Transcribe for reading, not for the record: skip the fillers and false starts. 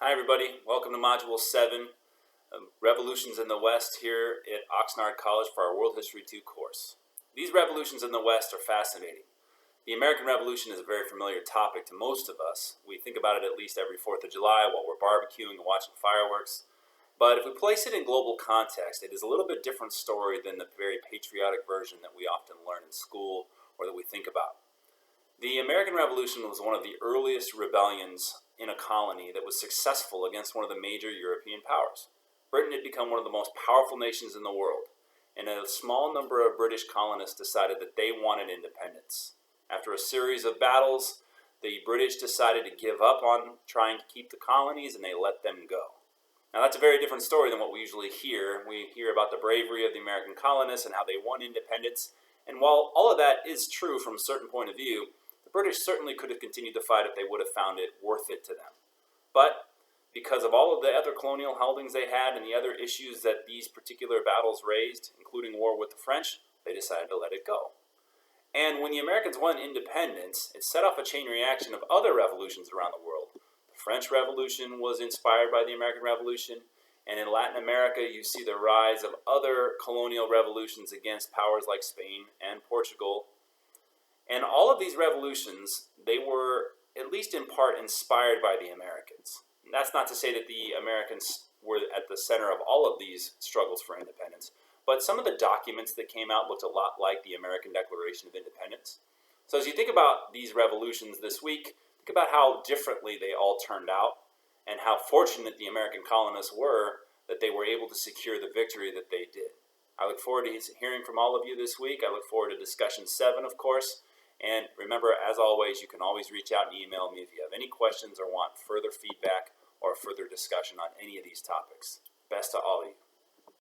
Hi everybody, welcome to Module 7, Revolutions in the West here at Oxnard College for our World History 2 course. These revolutions in the West are fascinating. The American Revolution is a very familiar topic to most of us. We think about it at least every 4th of July while we're barbecuing and watching fireworks. But if we place it in global context, it is a little bit different story than the very patriotic version that we often learn in school or that we think about. The American Revolution was one of the earliest rebellions in a colony that was successful against one of the major European powers. Britain had become one of the most powerful nations in the world, and a small number of British colonists decided that they wanted independence. After a series of battles, the British decided to give up on trying to keep the colonies and they let them go. Now that's a very different story than what we usually hear. We hear about the bravery of the American colonists and how they won independence, and while all of that is true from a certain point of view, the British certainly could have continued to fight if they would have found it worth it to them. But because of all of the other colonial holdings they had and the other issues that these particular battles raised, including war with the French, they decided to let it go. And when the Americans won independence, it set off a chain reaction of other revolutions around the world. The French Revolution was inspired by the American Revolution, and in Latin America you see the rise of other colonial revolutions against powers like Spain and Portugal. And all of these revolutions, they were at least in part inspired by the Americans. And that's not to say that the Americans were at the center of all of these struggles for independence, but some of the documents that came out looked a lot like the American Declaration of Independence. So as you think about these revolutions this week, think about how differently they all turned out and how fortunate the American colonists were that they were able to secure the victory that they did. I look forward to hearing from all of you this week. I look forward to discussion 7, of course. And remember, as always, you can always reach out and email me if you have any questions or want further feedback or further discussion on any of these topics. Best to all of you.